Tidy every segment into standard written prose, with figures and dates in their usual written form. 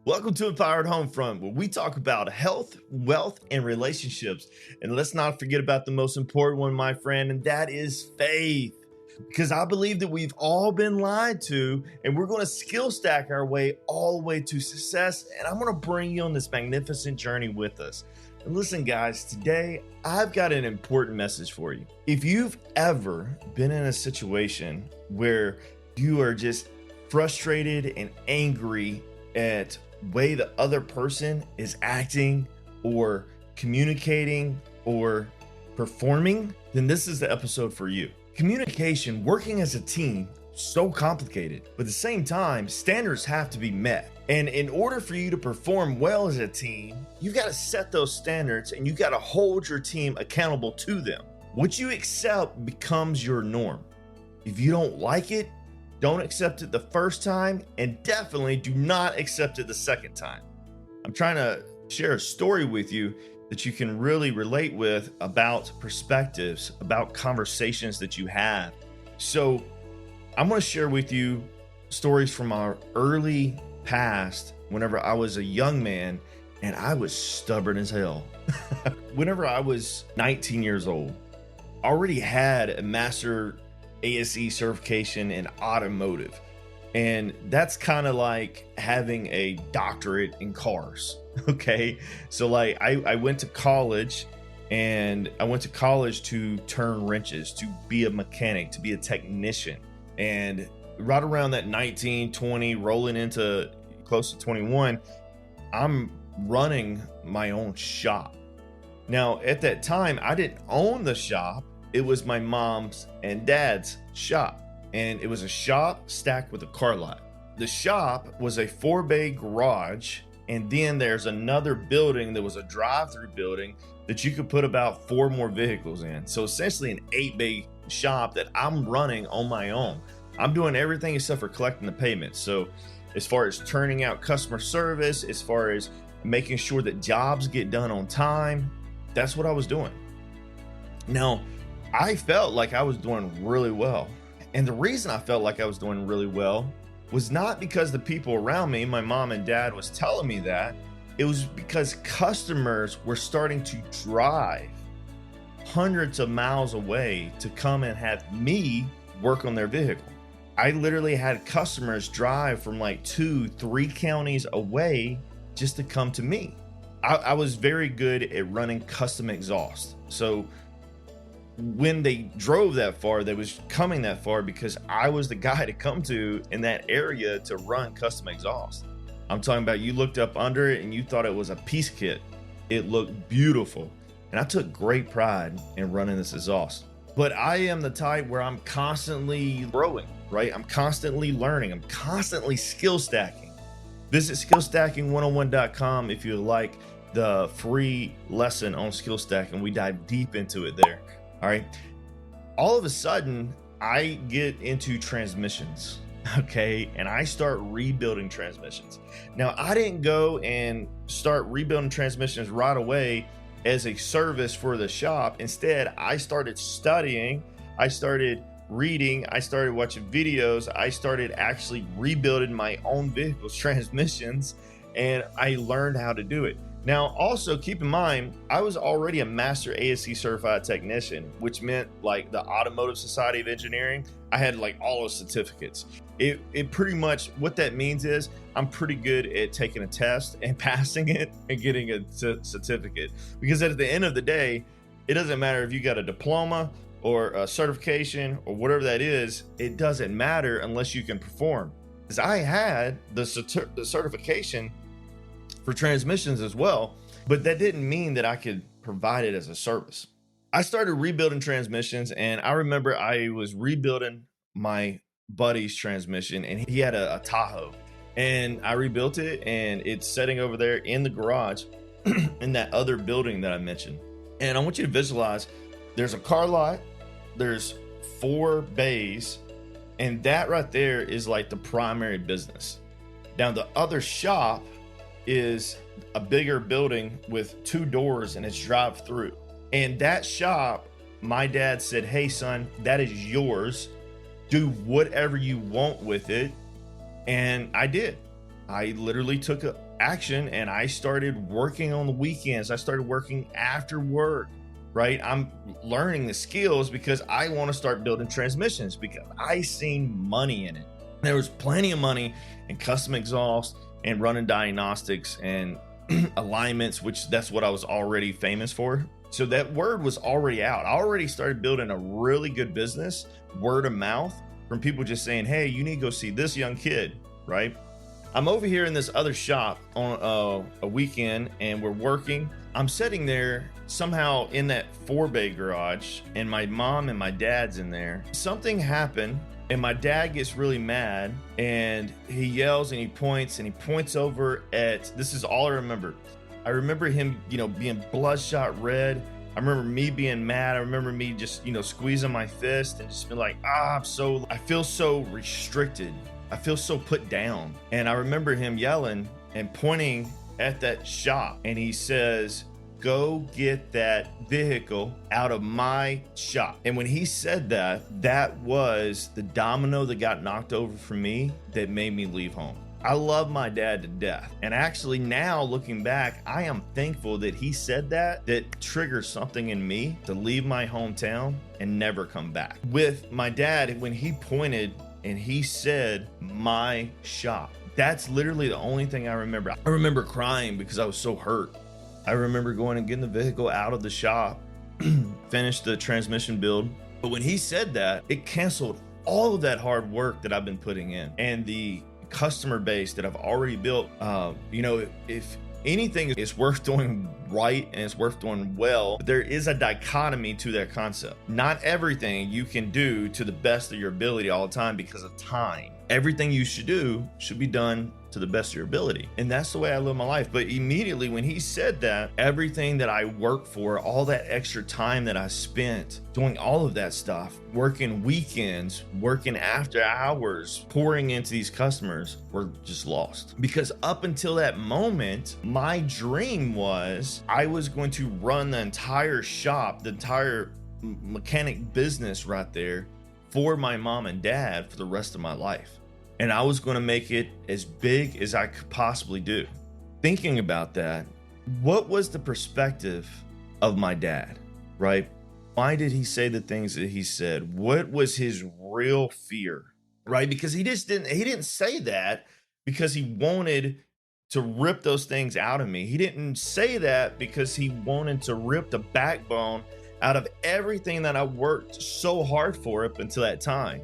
Welcome to Empowered Homefront, where we talk about health, wealth, and relationships. And let's not forget about the most important one, my friend, and that is faith. Because I believe that we've all been lied to, and we're going to skill stack our way all the way to success. And I'm going to bring you on this magnificent journey with us. And listen, guys, today I've got an important message for you. If you've ever been in a situation where you are just frustrated and angry at way the other person is acting or communicating or performing, then this is the episode for you. Communication, working as a team, so complicated, but at the same time, standards have to be met. And in order for you to perform well as a team, you've got to set those standards and you got to hold your team accountable to them. What you accept becomes your norm. If you don't like it, don't accept it the first time, and definitely do not accept it the second time. I'm trying to share a story with you that you can really relate with about perspectives, about conversations that you have. So I'm going to share with you stories from our early past whenever I was a young man and I was stubborn as hell. Whenever I was 19 years old, I already had a master ASE certification in automotive. And that's kind of like having a doctorate in cars. Okay. So like I went to college, and I went to college to turn wrenches, to be a mechanic, to be a technician. And right around that 19, 20, rolling into close to 21, I'm running my own shop. Now, at that time, I didn't own the shop. It was my mom's and dad's shop, and it was a shop stacked with a car lot. The shop was a 4-bay garage, and then there's another building that was a drive-through building that you could put about 4 more vehicles in. So essentially an 8-bay shop that I'm running on my own. I'm doing everything except for collecting the payments. So as far as turning out customer service, as far as making sure that jobs get done on time, that's what I was doing. Now, I felt like I was doing really well. And the reason I felt like I was doing really well was not because the people around me, my mom and dad, was telling me that. It was because customers were starting to drive hundreds of miles away to come and have me work on their vehicle. I literally had customers drive from like 2-3 counties away just to come to me. I was very good at running custom exhaust. So when they drove that far, they was coming that far because I was the guy to come to in that area to run custom exhaust. I'm talking about, you looked up under it and you thought it was a piece kit. It looked beautiful. And I took great pride in running this exhaust. But I am the type where I'm constantly growing, right? I'm constantly learning. I'm constantly skill stacking. Visit skillstacking101.com if you like the free lesson on skill stacking. We dive deep into it there. All right. All of a sudden, I get into transmissions. Okay. And I start rebuilding transmissions. Now, I didn't go and start rebuilding transmissions right away as a service for the shop. Instead, I started studying. I started reading. I started watching videos. I started actually rebuilding my own vehicle's transmissions, and I learned how to do it. Now, also keep in mind, I was already a master ASE certified technician, which meant like the Automotive Society of Engineering. I had like all those certificates. It pretty much, what that means is I'm pretty good at taking a test and passing it and getting a certificate. Because at the end of the day, it doesn't matter if you got a diploma or a certification or whatever that is. It doesn't matter unless you can perform. Because I had the certification for transmissions as well, but that didn't mean that I could provide it as a service. I started rebuilding transmissions, and I remember I was rebuilding my buddy's transmission, and he had a Tahoe, and I rebuilt it, and it's sitting over there in the garage in that other building that I mentioned. And I want you to visualize, there's a car lot, there's 4 bays, and that right there is like the primary business. Now the other shop is a bigger building with 2 doors, and it's drive through. And that shop, my dad said, "Hey son, that is yours. Do whatever you want with it." And I did. I literally took action and I started working on the weekends. I started working after work, right? I'm learning the skills because I want to start building transmissions because I seen money in it. There was plenty of money in custom exhaust and running diagnostics and alignments, which that's what I was already famous for. So that word was already out. I already started building a really good business, word of mouth, from people just saying, hey, you need to go see this young kid, right? I'm over here in this other shop on a weekend and we're working. I'm sitting there somehow in that 4-bay garage and my mom and my dad's in there. Something happened and my dad gets really mad and he yells and he points over at, this is all I remember. I remember him, being bloodshot red. I remember me being mad. I remember me just, squeezing my fist and just being like, I feel so restricted. I feel so put down. And I remember him yelling and pointing at that shop. And he says, go get that vehicle out of my shop. And when he said that, that was the domino that got knocked over for me that made me leave home. I love my dad to death. And actually now looking back, I am thankful that he said that triggers something in me to leave my hometown and never come back. With my dad, when he pointed and he said, my shop, that's literally the only thing I remember. I remember crying because I was so hurt. I remember going and getting the vehicle out of the shop, finished the transmission build. But when he said that, it canceled all of that hard work that I've been putting in and the customer base that I've already built. If anything is worth doing right and it's worth doing well, there is a dichotomy to that concept. Not everything you can do to the best of your ability all the time because of time. Everything you should do should be done to the best of your ability. And that's the way I live my life. But immediately when he said that, everything that I worked for, all that extra time that I spent doing all of that stuff, working weekends, working after hours, pouring into these customers, were just lost. Because up until that moment, my dream was I was going to run the entire shop, the entire mechanic business right there for my mom and dad for the rest of my life. And I was going to make it as big as I could possibly do. Thinking about that, what was the perspective of my dad, right? Why did he say the things that he said? What was his real fear, right? Because he didn't say that because he wanted to rip those things out of me. He didn't say that because he wanted to rip the backbone out of everything that I worked so hard for up until that time.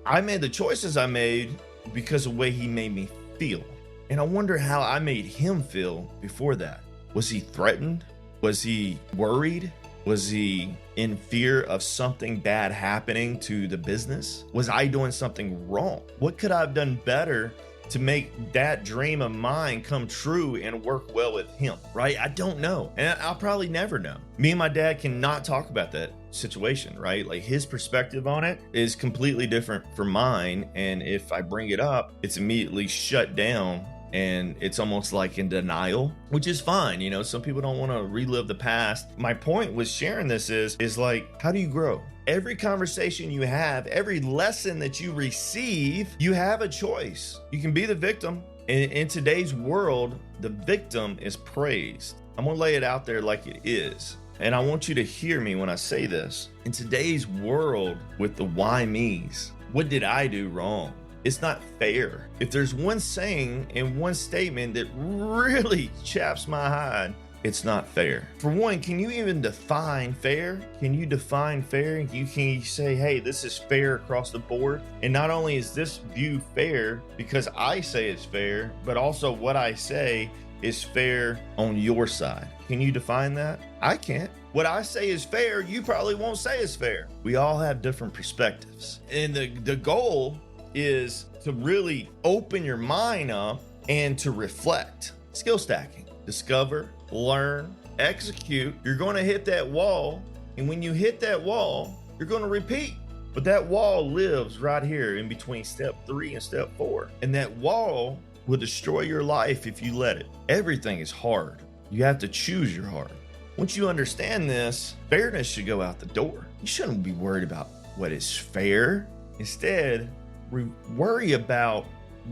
I made the choices I made because of the way he made me feel. And I wonder how I made him feel before that. Was he threatened? Was he worried? Was he in fear of something bad happening to the business? Was I doing something wrong? What could I have done better to make that dream of mine come true and work well with him, right? I don't know. And I'll probably never know. Me and my dad cannot talk about that situation, right? Like his perspective on it is completely different from mine. And if I bring it up, it's immediately shut down and it's almost like in denial, which is fine. Some people don't want to relive the past. My point with sharing this is like, how do you grow? Every conversation you have, every lesson that you receive, you have a choice. You can be the victim. In today's world, the victim is praised. I'm going to lay it out there like it is. And I want you to hear me when I say this. In today's world with the why me's, what did I do wrong? It's not fair. If there's one saying and one statement that really chaps my hide, it's not fair. For one, can you even define fair? Can you define fair? Can you say, hey, this is fair across the board? And not only is this view fair because I say it's fair, but also what I say is fair on your side. Can you define that? I can't. What I say is fair, you probably won't say is fair. We all have different perspectives. And the goal is to really open your mind up and to reflect. Skill stacking. Discover, learn, execute. You're going to hit that wall. And when you hit that wall, you're going to repeat. But that wall lives right here in between step 3 and step 4. And that wall will destroy your life if you let it. Everything is hard. You have to choose your hard. Once you understand this, fairness should go out the door. You shouldn't be worried about what is fair. Instead, worry about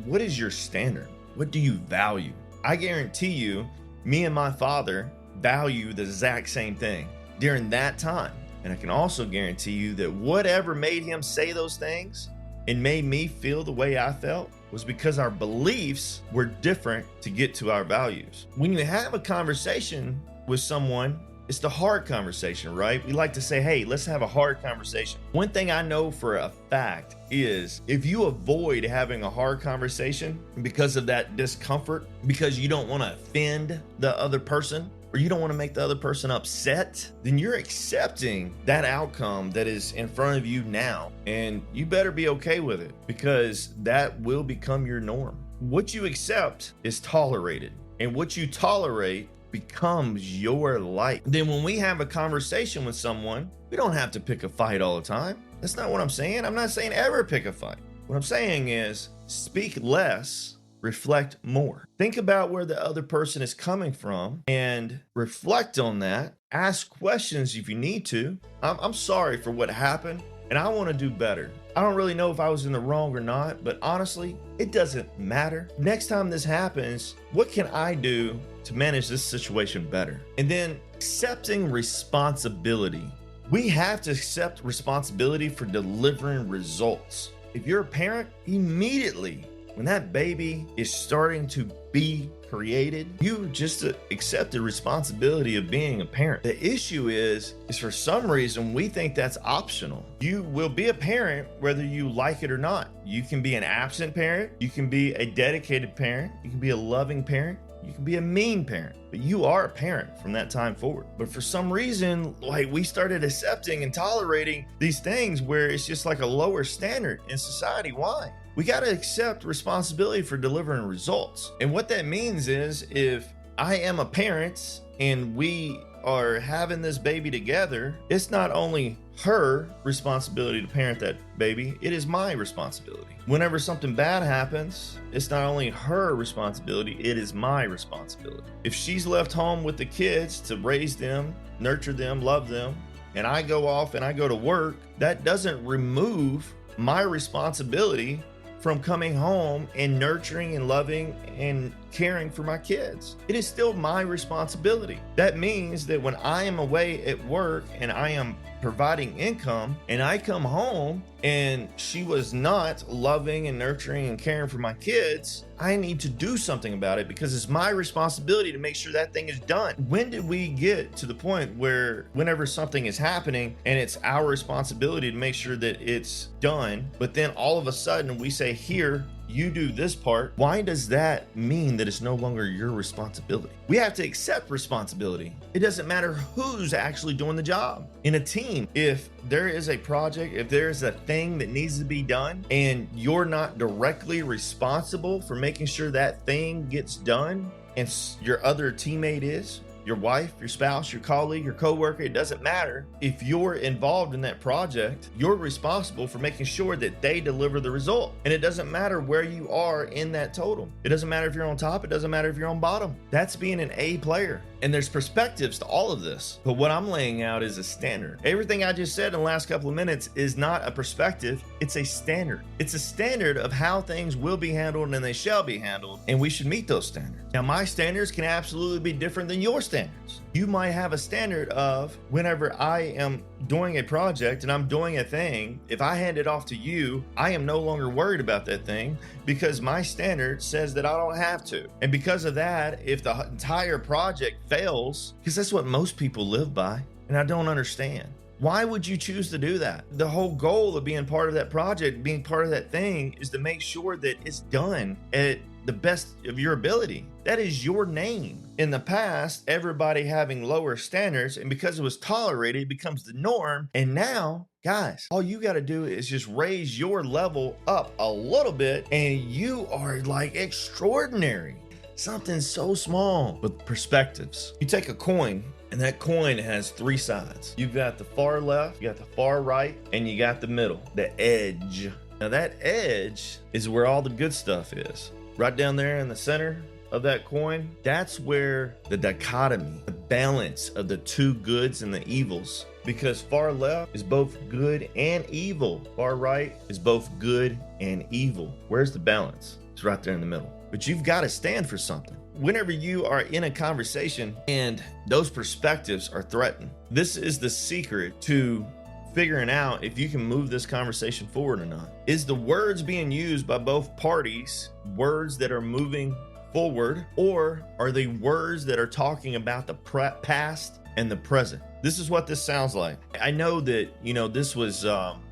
what is your standard. What do you value? I guarantee you, me and my father value the exact same thing during that time. And I can also guarantee you that whatever made him say those things and made me feel the way I felt was because our beliefs were different to get to our values. When you have a conversation with someone, it's the hard conversation, right? We like to say, hey, let's have a hard conversation. One thing I know for a fact is if you avoid having a hard conversation because of that discomfort, because you don't want to offend the other person, or you don't want to make the other person upset, then you're accepting that outcome that is in front of you now. And you better be okay with it, because that will become your norm. What you accept is tolerated, and what you tolerate becomes your life. Then when we have a conversation with someone, we don't have to pick a fight all the time. That's not what I'm saying. I'm not saying ever pick a fight. What I'm saying is speak less, reflect more. Think about where the other person is coming from and reflect on that. Ask questions if you need to. I'm sorry for what happened, and I want to do better. I don't really know if I was in the wrong or not, but honestly, it doesn't matter. Next time this happens, what can I do to manage this situation better? And then accepting responsibility. We have to accept responsibility for delivering results. If you're a parent, immediately when that baby is starting to be created, you just accept the responsibility of being a parent. The issue is for some reason we think that's optional. You will be a parent whether you like it or not. You can be an absent parent, you can be a dedicated parent, you can be a loving parent, you can be a mean parent, but you are a parent from that time forward. But for some reason, like, we started accepting and tolerating these things where it's just like a lower standard in society. Why? We got to accept responsibility for delivering results. And what that means is if I am a parent and we are having this baby together, it's not only her responsibility to parent that baby, it is my responsibility. Whenever something bad happens, it's not only her responsibility, it is my responsibility. If she's left home with the kids to raise them, nurture them, love them, and I go off and I go to work, that doesn't remove my responsibility from coming home and nurturing and loving and caring for my kids. It is still my responsibility. That means that when I am away at work and I am providing income and I come home and she was not loving and nurturing and caring for my kids, I need to do something about it because it's my responsibility to make sure that thing is done. When did we get to the point where whenever something is happening and it's our responsibility to make sure that it's done, but then all of a sudden we say, here, you do this part? Why does that mean that it's no longer your responsibility? We have to accept responsibility. It doesn't matter who's actually doing the job. In a team, if there is a project, if there's a thing that needs to be done and you're not directly responsible for making sure that thing gets done, and your other teammate is, your wife, your spouse, your colleague, your coworker, it doesn't matter. If you're involved in that project, you're responsible for making sure that they deliver the result. And it doesn't matter where you are in that total. It doesn't matter if you're on top. It doesn't matter if you're on bottom. That's being an A player. And there's perspectives to all of this. But what I'm laying out is a standard. Everything I just said in the last couple of minutes is not a perspective. It's a standard. It's a standard of how things will be handled and they shall be handled. And we should meet those standards. Now, my standards can absolutely be different than your standards. You might have a standard of whenever I am doing a project and I'm doing a thing, if I hand it off to you, I am no longer worried about that thing because my standard says that I don't have to. And because of that, if the entire project fails, because that's what most people live by, and I don't understand. Why would you choose to do that? The whole goal of being part of that project, being part of that thing, is to make sure that it's done at the best of your ability. That is your name. In the past, everybody having lower standards, and because it was tolerated, it becomes the norm. And now, guys, all you got to do is just raise your level up a little bit, and you are like extraordinary. Something so small with perspectives. You take a coin, and that coin has three sides. You've got the far left, you got the far right, and you got the middle, the edge. Now that edge is where all the good stuff is. Right down there in the center of that coin, that's where the dichotomy, the balance of the two goods and the evils. Because far left is both good and evil. Far right is both good and evil. Where's the balance? It's right there in the middle. but you've got to stand for something. Whenever you are in a conversation and those perspectives are threatened, this is the secret to figuring out if you can move this conversation forward or not. Is the words being used by both parties words that are moving forward, or are they words that are talking about the past and the present? This is what this sounds like. I know that, this was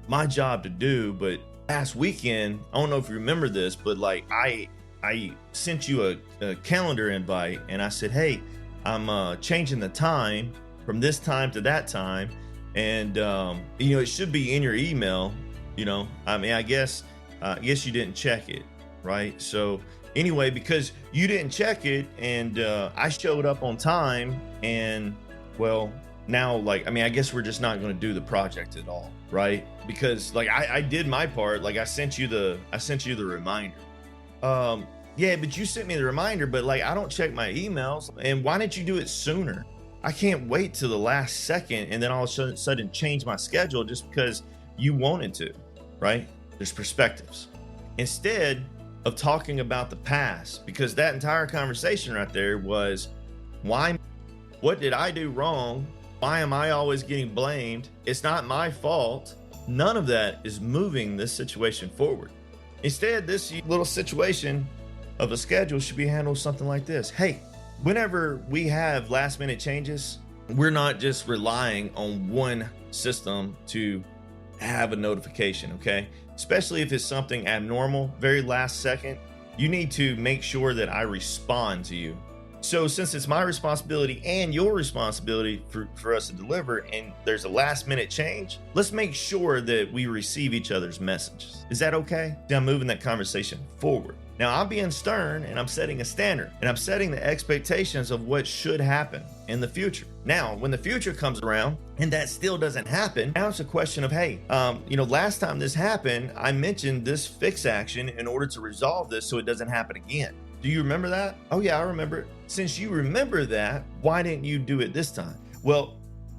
my job to do, but last weekend, I don't know if you remember this, but like I sent you a calendar invite and I said, hey, I'm changing the time from this time to that time. And, it should be in your email, I guess you didn't check it, right? So anyway, because you didn't check it and I showed up on time and, well, now, I guess we're just not going to do the project at all, right? Because I did my part. I sent you the reminder. Yeah, but you sent me the reminder, but I don't check my emails. And why didn't you do it sooner? I can't wait till the last second and then all of a sudden change my schedule just because you wanted to, right? There's perspectives. Instead of talking about the past, because that entire conversation right there was, why? What did I do wrong? Why am I always getting blamed? It's not my fault. None of that is moving this situation forward. Instead, this little situation of a schedule should be handled something like this. Hey, whenever we have last minute changes, we're not just relying on one system to have a notification, okay? Especially if it's something abnormal, very last second, you need to make sure that I respond to you. So since it's my responsibility and your responsibility for us to deliver, and there's a last minute change, let's make sure that we receive each other's messages. Is that okay? I'm moving that conversation forward. Now I'm being stern and I'm setting a standard and I'm setting the expectations of what should happen in the future. Now, when the future comes around and that still doesn't happen, now it's a question of, hey, last time this happened, I mentioned this fix action in order to resolve this so it doesn't happen again. Do you remember that? Oh yeah, I remember it. Since you remember that, why didn't you do it this time? Well,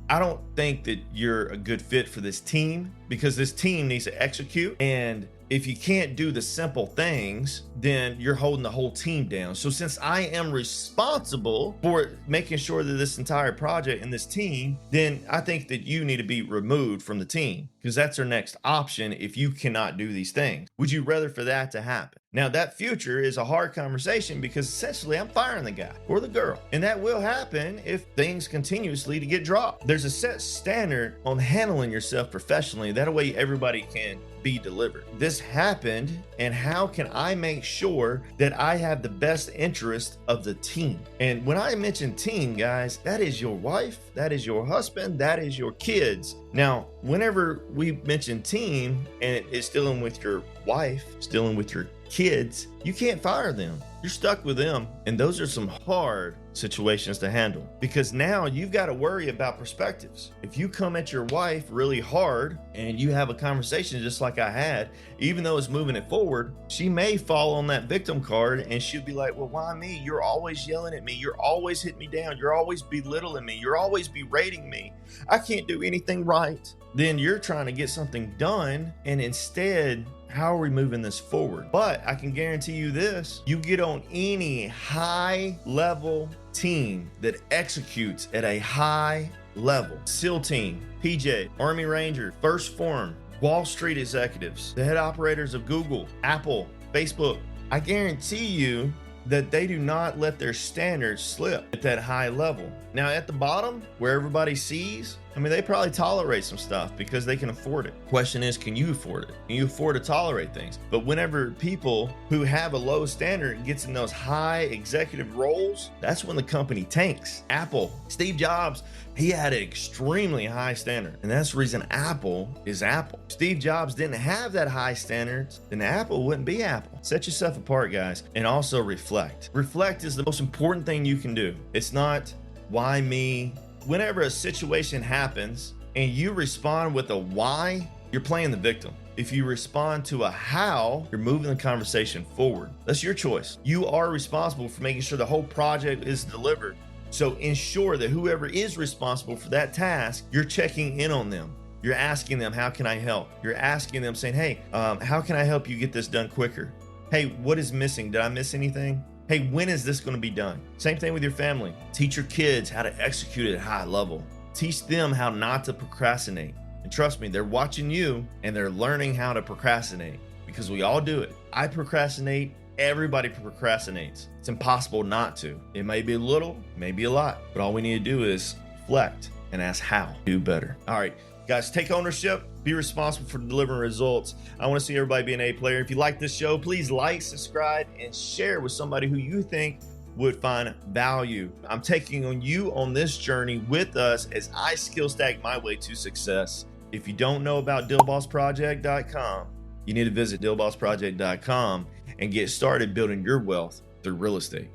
I don't think that you're a good fit for this team because this team needs to execute. And if you can't do the simple things, then you're holding the whole team down. So since I am responsible for making sure that this entire project and this team, then I think that you need to be removed from the team because that's our next option if you cannot do these things. Would you rather for that to happen? Now that future is a hard conversation because essentially I'm firing the guy or the girl. And that will happen if things continuously to get dropped. There's a set standard on handling yourself professionally. That way everybody can be delivered. This happened, and how can I make sure that I have the best interest of the team? And when I mention team, guys, that is your wife, that is your husband, that is your kids. Now, whenever we mention team and it's dealing with your wife, it's dealing with your kids, you can't fire them. You're stuck with them. And those are some hard situations to handle because now you've got to worry about perspectives. If you come at your wife really hard and you have a conversation just like I had, even though it's moving it forward, she may fall on that victim card and she'll be like, well, why me? You're always yelling at me. You're always hitting me down. You're always belittling me. You're always berating me. I can't do anything right. Then you're trying to get something done, and instead, how are we moving this forward? But I can guarantee you this, you get on any high level team that executes at a high level, SEAL team, PJ, Army Ranger, First Form, Wall Street executives, the head operators of Google, Apple, Facebook, I guarantee you that they do not let their standards slip at that high level. Now at the bottom where everybody sees, they probably tolerate some stuff because they can afford it. Question is, can you afford it? Can you afford to tolerate things? But whenever people who have a low standard gets in those high executive roles, that's when the company tanks. Apple, Steve Jobs, he had an extremely high standard. And that's the reason Apple is Apple. If Steve Jobs didn't have that high standards, then Apple wouldn't be Apple. Set yourself apart, guys, and also reflect. Reflect is the most important thing you can do. It's not why me. Whenever a situation happens and you respond with a why, you're playing the victim. If you respond to a how, you're moving the conversation forward. That's your choice. You are responsible for making sure the whole project is delivered. So ensure that whoever is responsible for that task, you're checking in on them. You're asking them, how can I help? You're asking them saying, hey, how can I help you get this done quicker? Hey, what is missing? Did I miss anything? Hey, when is this going to be done? Same thing with your family. Teach your kids how to execute at a high level. Teach them how not to procrastinate. And trust me, they're watching you and they're learning how to procrastinate, because we all do it. I procrastinate. Everybody procrastinates. It's impossible not to. It may be a little, maybe a lot, but all we need to do is reflect and ask how. Do better. All right, guys, take ownership. Be responsible for delivering results. I want to see everybody be an A player. If you like this show, please like, subscribe, and share with somebody who you think would find value. I'm taking on you on this journey with us as I skill stack my way to success. If you don't know about dealbossproject.com, you need to visit dealbossproject.com and get started building your wealth through real estate.